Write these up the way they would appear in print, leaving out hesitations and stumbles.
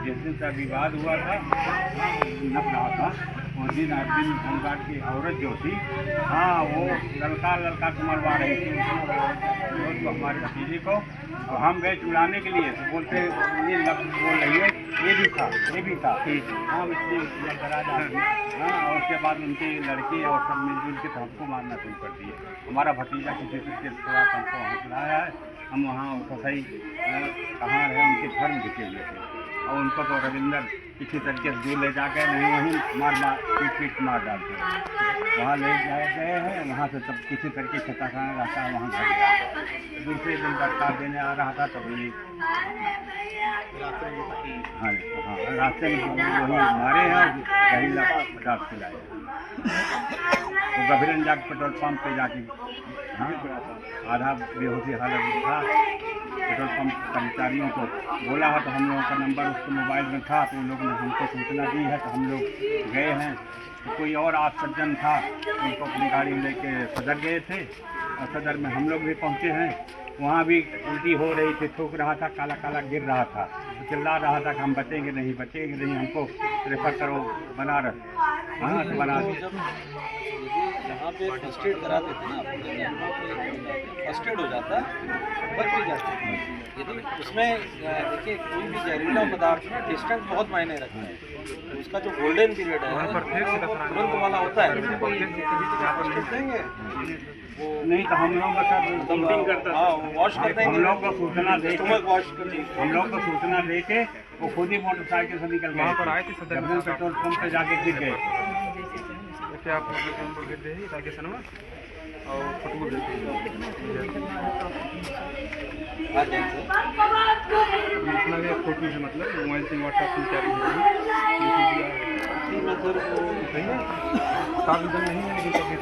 जिस दिन का विवाद हुआ था नप रहा था उस दिन अर्जुन होमगार्ड की औरत जो थी, हाँ, वो लड़का को मरवा रही थी तो हमारे भतीजे को। तो हम गए चुड़ाने के लिए, तो बोलते ये लफ्ज़ बोल रही है ये भी था हाँ, इसलिए डरा जाती। हाँ, और उसके बाद उनकी लड़की और सब मिलजुल के तो हमको मारना शुरू कर दिए। हमारा भतीजा किसी के थोड़ा हमको वहाँ लाया है, हम वहाँ सही कहाँ रहे उनके घर में ढुके हुए थे, और उनको तो रविंदर किसी तरीके से दूर ले जाकर नहीं वहीं पीट मार डालते, वहाँ ले जाए गए हैं। वहाँ से तब किसी तरीके से खाना रहता है, वहाँ घर गया। दूसरे दिन बरसात देने आ रहा था तब ये हाँ रास्ते में वही मारे हैं, जहरीला पदार्थ खिलाए। वो गभीरन जाके पेट्रोल पंप पे जाके हाँ आधा बेहोशी हालत में था। पेट्रोल पंप कर्मचारियों को बोला है, तो हम लोगों का नंबर उसके मोबाइल में था, तो उन लोगों ने हमको सूचना दी है, तो हम लोग गए हैं। तो कोई और 8 सज्जन था, उनको अपनी गाड़ी में लेके सदर गए थे, और सदर में हम लोग भी पहुँचे हैं। वहाँ भी उल्टी हो रही थी, थूक रहा था, काला काला गिर रहा था, तो चिल्ला रहा था कि हम बचेंगे नहीं, हमको रेफर करो बनारस। हाँ, तो बनारस जहाँ पे फर्स्ट एड कराते थे ना, फर्स्ट एड हो जाता बच भी जाते हैं। यदि उसमें देखिए कोई भी जहरीला पदार्थ में डिस्टेंस बहुत मायने रखता है। उसका जो गोल्डन पीरियड है तुरंत वाला होता है, देंगे वो नहीं तो हम लोग का डंपिंग करता है, वॉश करते हैं। हम लोग को सूचना दे के वॉश करते हम लोग को सूचना दे के वो खुद ही मोटरसाइकिल से निकल गए, पर आए थे सदर पेट्रोल पंप पे जाके गिर गए। क्या आप गिर गए राकेशन में और फटू इतना भी फोटो है, मतलब मोबाइल से व्हाट्सएप से क्या सावधान नहीं है, लेकिन तबीयत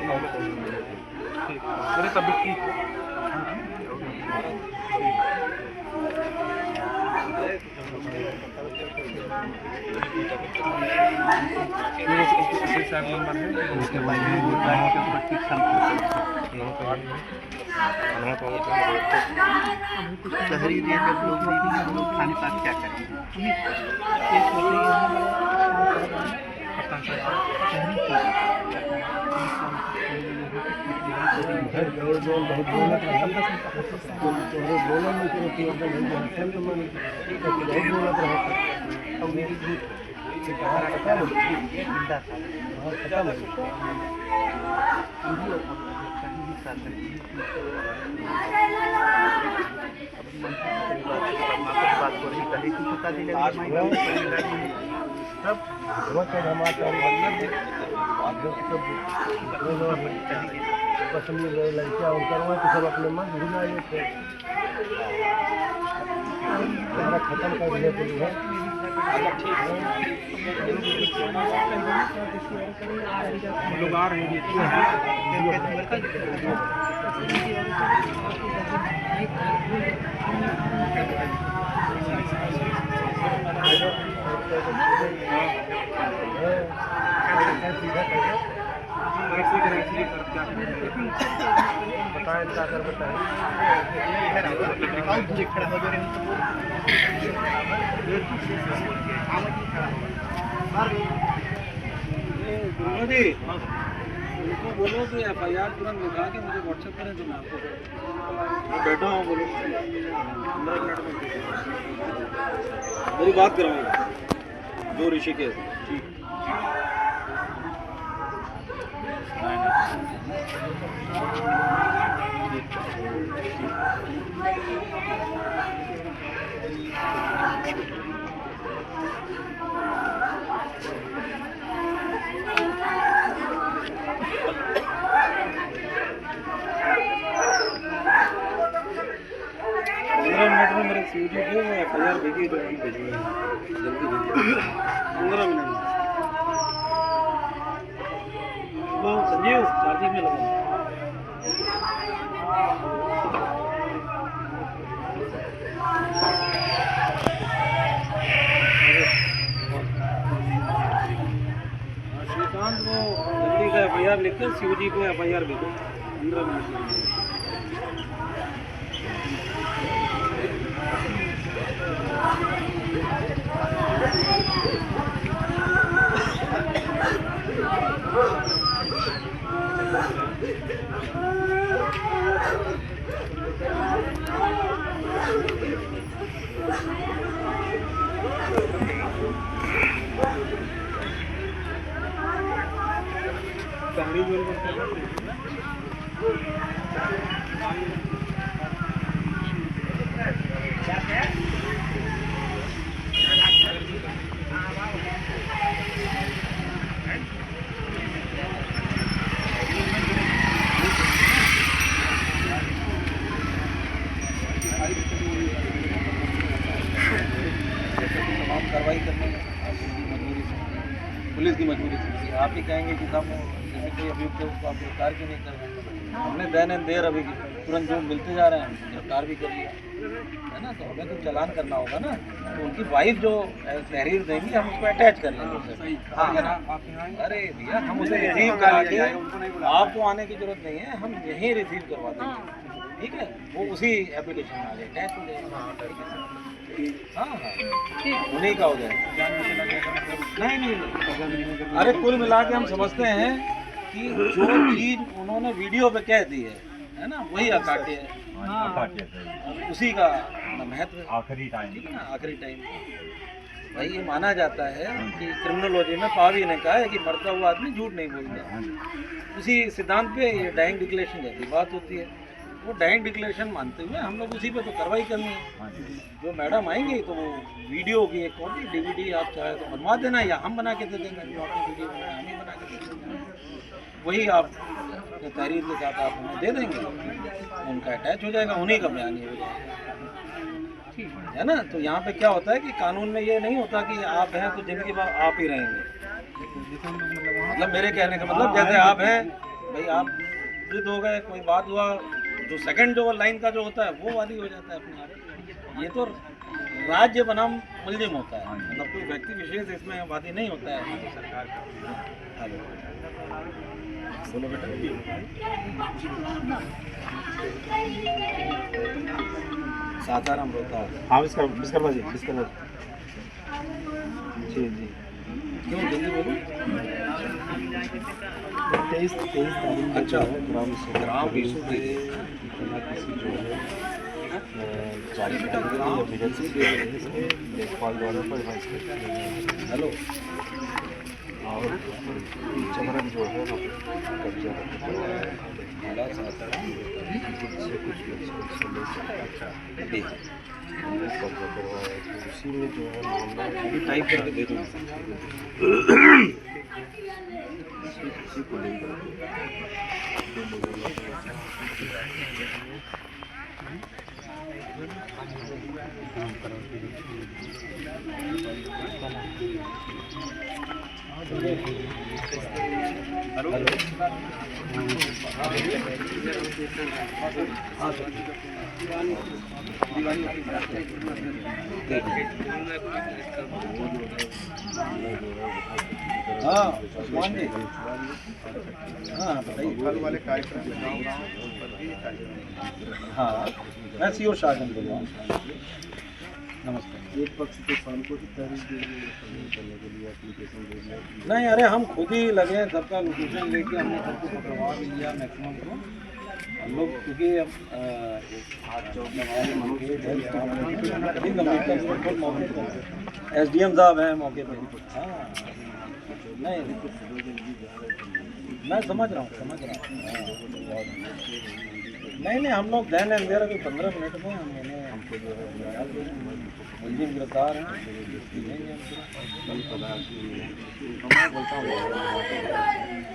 अरे तबीयत ठीक नंबर है उसके बाद शहरी एरिया के लोग खाने का क्या करेंगे। पसंद लड़कियाँ उनका तो सब अपने मन घुमा लेते खत्म कर दिया है। लोग आ रहे बताएं क्या कर बताएं जी उनको बोलो कि FIR तुरंत लिखा के मुझे व्हाट्सएप करें, तो मैं आपको बैठा हूँ, बोलो 15 मिनट में मेरी बात कराऊंगा जो ऋषिकेश ठीक। मिनट में मेरे सीजी पे वो FIR भेजी जल्दी भेजिए, जल्दी भेजिए 15 मिनट में। वो संजीव चार्जिंग में लगा। श्रीकांत वो जल्दी का FIR लिखकर COG को FIR भेजो 15 मिनट में। कार्रवाई करने में आपकी मजबूरी से, पुलिस की मजबूरी से आप ही कहेंगे कि साहब जैसे कोई अभियुक्त है उसको आप गिरफ्तार क्यों नहीं कर रहे हैं। हमने देन एंड देर अभी तुरंत जो मिलते जा रहे हैं गिरफ्तार भी कर लिया है ना, तो हमें तो चालान करना होगा ना। तो उनकी वाइफ जो तहरीर देंगी हम उसको अटैच कर लेंगे उससे। हाँ, अरे भैया हम उसे रिसीव करा के, आपको आने की जरूरत नहीं है, हम यहीं रिसीव करवा देंगे, ठीक है। वो उसी एप्लीकेशन में आ जाए, अटैच हो जाएगा। हाँ हाँ उन्हीं का हो जाएगा। नहीं, अरे कुल मिला के हम समझते हैं कि जो चीज उन्होंने वीडियो पे कह दी है ना, वही अकाट्य है, उसी का महत्व आखिरी टाइम, ठीक है ना, आखिरी टाइम। भाई ये माना जाता है कि क्रिमिनोलॉजी में पावी ने कहा है कि मरता हुआ आदमी झूठ नहीं बोलता। उसी सिद्धांत पे ये डाइंग डिक्लेरेशन जैसी बात होती है, वो डाइंग डिक्लेरेशन मानते हुए हम लोग उसी पे तो कार्रवाई करनी है। जो मैडम आएंगी तो वो वीडियो की एक कॉपी DVD आप चाहे तो बनवा देना, या हम बना के दे देंगे, जो आपने वीडियो बनाया हम ही बना के दे देंगे, वही आप तहरीर के साथ आप उन्हें दे देंगे, उनका अटैच हो जाएगा, उन्हीं का बयानी हो जाएगा, है ना। तो यहाँ पे क्या होता है कि कानून में ये नहीं होता कि आप हैं तो जिंदगी भर आप ही रहेंगे। मतलब मेरे कहने का मतलब जैसे आप हैं भाई, आप वृद्ध हो गए, कोई बात हुआ, जो सेकंड जो लाइन का जो होता है वो वादी हो जाता है अपने आप। ये तो राज्य बनाम मुलजिम होता है, मतलब कोई व्यक्ति विशेष इसमें वादी नहीं होता है। सरकार का बोलो बेटा, सासाराम रोता। हाँ बिस्कर बाजी जी जी, क्यों जल्दी बोलो। 23 तारीख। अच्छा, ग्राम इशू के देखभाल द्वारा पर हेलो, और चमरन जो है कब्जा कब्जा करवाया, उसी में जो है मामला टाइप करके दे दूँ इसी को लेकर हाँ उस्मान जी, हाँ बताइए वाले कार्यक्रम। हाँ मैं CO शासन बोल रहा हूँ। नमस्कार। एक पक्ष किसान को करने के लिए एप्लीकेशन भेजना नहीं, अरे हम खुद ही लगे हैं, सबका लोकेशन लेके हमने सबको पकड़वा लिया मैक्सिमम को हम लोग, क्योंकि SDM साहब हैं मौके पर। हाँ नहीं मैं समझ रहा हूँ नहीं हम लोग दैन एंड देर अभी 15 मिनट में हमको जो है मुलजिम गिरफ्तार हैं।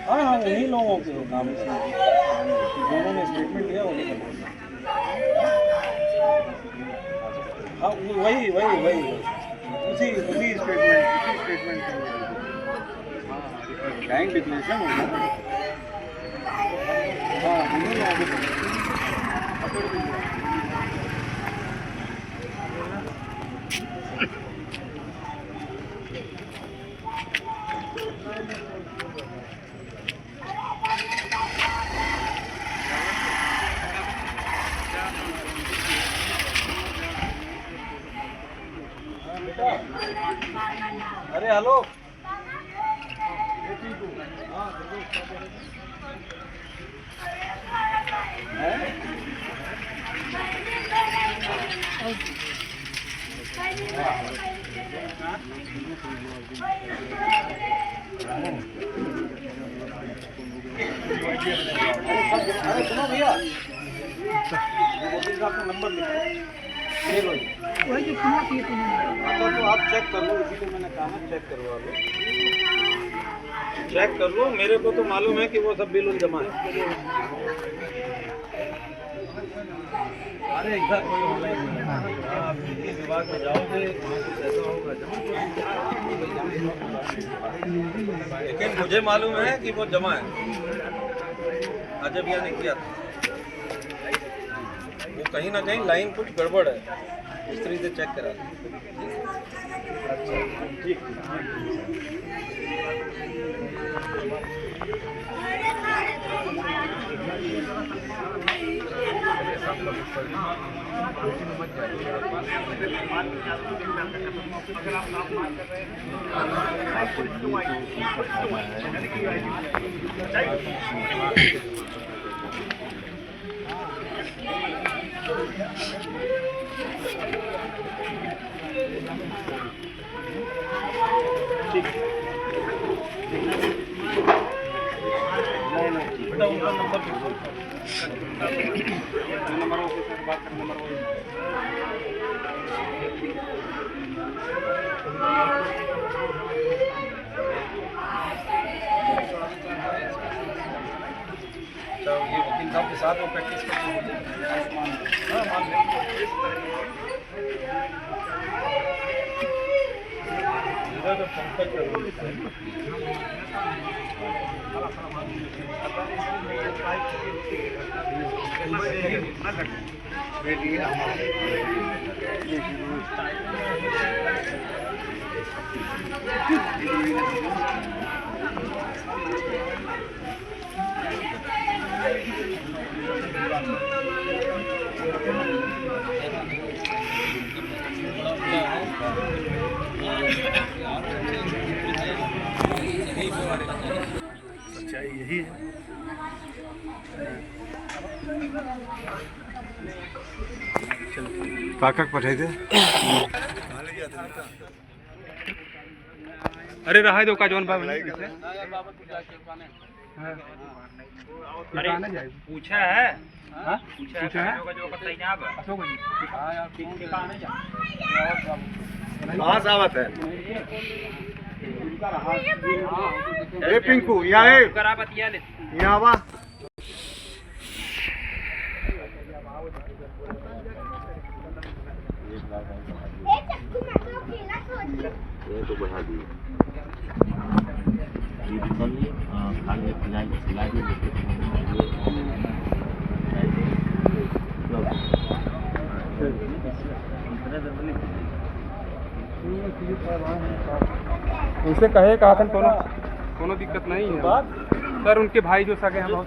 हाँ उन्हीं लोगों के नाम से दोनों ने स्टेटमेंट दिया उन्हीं का। हाँ वही उसी स्टेटमेंट बैंक डिक्लेरेशन हो गया। हाँ उन्हीं लोगों के पकड़ भी लिया। अरे हेलो अरे सुनो भैया आपका नंबर लिखो वही जो सुना चाहिए तो आप चेक कर लो, इसीलिए मैंने कहा ना चेक करवा लो। चेक कर लो, मेरे को तो मालूम है कि वो सब बिल जमा है। अरे इधर कोई ऑनलाइन नहीं है, आप बिजली विभाग में जाओगे ऐसा होगा जमा, लेकिन मुझे मालूम है कि वो जमा है। अजय भैया ने किया था वो, कहीं ना कहीं लाइन कुछ गड़बड़ है, इस तरीके से चेक करा। अच्छा ठीक बेटा उनका नंबर नंबर ऑफिसर बात कर नंबर तो ये वकील साहब के साथ वो प्रैक्टिस करते हैं। सच्चाई यही है। काका पठाई दे। अरे रहा दो का जोन बाबू पूछा है कहाँ से आवत है? ए पिंकू यहाँ है, यहाँ आवा। ये तो बढ़ा दिए खाने खिला उनसे कहे कहा था कोनो दिक्कत नहीं है सर, उनके भाई जो सगे हैं बहुत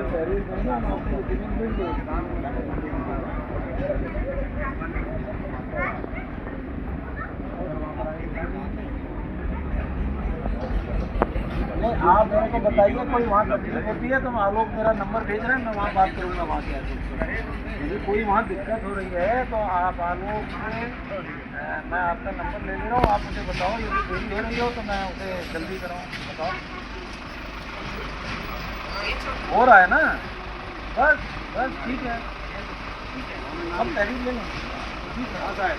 तहरीर में ना आपको जमीन मिल नहीं, आप मेरे को बताइए कोई वहाँ तकलीफ होती है तो आलोक मेरा नंबर भेज रहे हैं, मैं वहाँ बात करूँगा वहाँ के आगे। यदि कोई वहाँ दिक्कत हो रही है तो आप आलोक से मैं आपका नंबर ले रहा हूँ, आप मुझे बताओ यदि देरी हो रही हो तो मैं उसे जल्दी कराऊँ। बताओ हो रहा है ना? बस बस ठीक है, हम तहरीर ले लेंगे। ठीक है,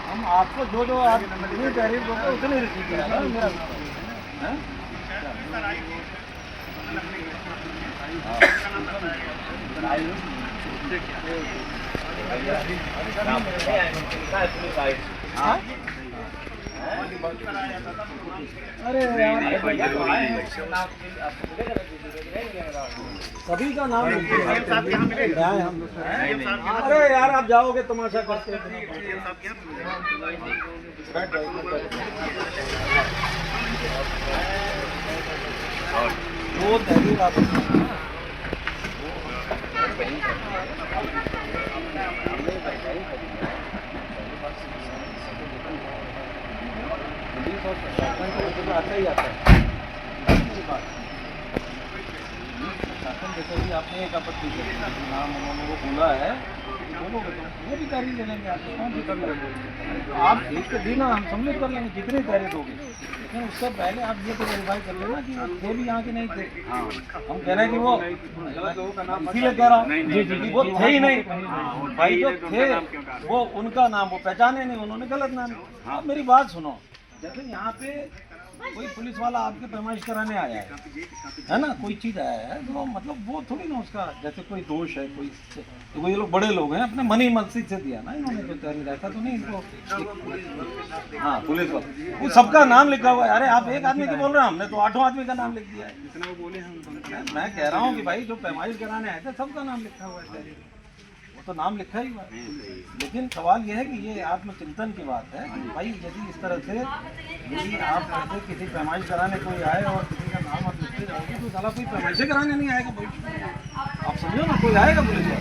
हम आपको जो जो आप जितनी तहरीर दोगे उतनी रिसीव करेगा मेरा है? अरे सभी का नाम अरे यार आप जाओगे तमाशा करते वो तहरीर आप पुलिस और प्रशासन तो आता ही आता है। प्रशासन जैसे भी आपने एक आपत्ति की नाम उन्होंने वो बोला है बोलोगे तो वो भी तहरीर ले लेंगे, आपको कौन सी कर लेंगे? आप एक तो दिन हम सम्मिलित कर लेंगे जितनी तहरीर होगी, लेकिन उससे पहले आप ये तो वेरीफाई कर लेना कि वो थे भी यहाँ के नहीं थे। हम कह रहे हैं कि वो इसीलिए कह रहा हूँ वो थे ही नहीं, भाई जो थे वो उनका नाम वो पहचाने नहीं, उन्होंने गलत नाम। आप मेरी बात सुनो, जैसे यहाँ पे कोई पुलिस वाला आपके पैमाइश कराने आया है ना, कोई चीज़ आया है तो मतलब वो थोड़ी ना उसका जैसे कोई दोष है कोई, तो ये लोग बड़े लोग हैं अपने मन ही मस्जिद से दिया ना इन्होंने जो तहरीर, ऐसा तो नहीं इनको। हाँ पुलिस वाला वो सबका नाम लिखा हुआ है। अरे आप एक आदमी की बोल रहे हैं, हमने तो 8 आदमी का नाम लिख दिया है। मैं कह रहा हूँ कि भाई जो पैमाइश कराने आए थे सबका नाम लिखा हुआ है तहरीर, तो नाम लिखा ही हुआ है। लेकिन सवाल यह है कि ये आत्मचिंतन की बात है कि भाई यदि इस तरह से यदि आप ऐसे किसी पैमाइश कराने कोई आए और किसी का नाम आप लिखते जाओगे तो साला कोई पैमाइशें कराने नहीं आएगा भाई। आप समझो ना, कोई आएगा पुलिस वाला।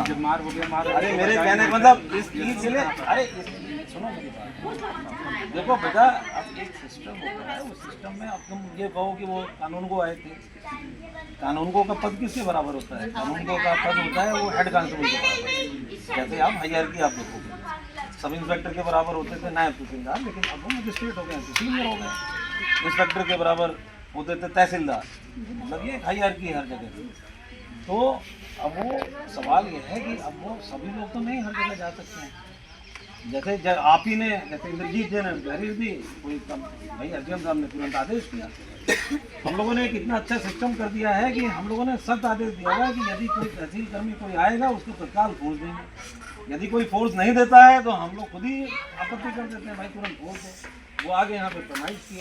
जब मार हो गया मार। अरे मेरे कहने का मतलब इस चीज़ के लिए, अरे सुनो मेरी बात, देखो बेटा अब एक सिस्टम होता है, उस सिस्टम में अब तुम ये कहो कि वो कानून को आए थे, कानून को का पद किसके बराबर होता है? कानून को का पद होता है वो हेड कांस्टेबल के बराबर। जैसे आप हायरार्की आप देखोगे, सब इंस्पेक्टर के बराबर होते थे नायब तहसीलदार, लेकिन अब वो मजिस्ट्रेट हो गए तो सीनियर हो गए। इंस्पेक्टर के बराबर होते थे तहसीलदार, मतलब ये हायरार्की है हर जगह। तो अब वो सवाल ये है कि अब वो सभी लोग तो नहीं हर जगह जा सकते हैं। जैसे आप ही ने, जैसे इंद्रजीत जी ने तहरीर दी, कोई भाई अर्जुन साहब ने तुरंत आदेश दिया। हम लोगों ने एक इतना अच्छा सिस्टम कर दिया है कि हम लोगों ने सख्त आदेश दिया है कि यदि कोई तहसील कर्मी कोई आएगा उसको तत्काल फोर्स देंगे। यदि कोई फोर्स नहीं देता है तो हम लोग खुद ही आपत्ति कर देते हैं, भाई तुरंत फोर्स दो। वो आगे यहाँ पे पैमाइश किए।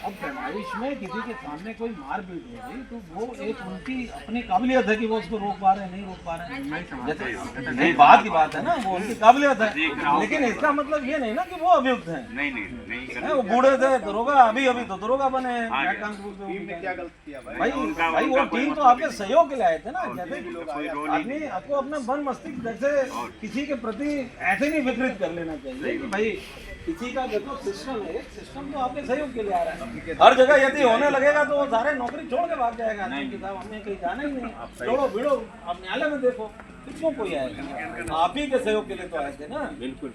अब पैमाइश में किसी के सामने कोई मारपीट हो गई तो वो एक उनकी अपनी काबिलियत है कि वो उसको रोक पा रहे हैं नहीं रोक पा रहे हैं, जैसे नहीं बात की बात है ना, वो उनकी काबिलियत है। लेकिन इसका मतलब ये नहीं ना कि वो अभियुक्त हैं। नहीं वो बूढ़े थे दरोगा, अभी तो दरोगा बने हैं। भाई वो टीम तो आपके सहयोग के लिए आए थे ना। जैसे आदमी आपको अपना मन मस्तिष्क जैसे किसी के प्रति ऐसे नहीं विकृत कर लेना चाहिए कि भाई किसी का देखो सिस्टम है, सिस्टम तो आपके सहयोग के लिए आ रहा है। हर जगह यदि होने लगेगा तो वो सारे नौकरी छोड़ के भाग जाएगा कि साहब हमने कहीं जाना ही नहीं, छोड़ो भिड़ो आप न्यायालय में देखो, किसको कोई आएगा? आप ही के सहयोग के लिए तो आए थे ना। बिल्कुल।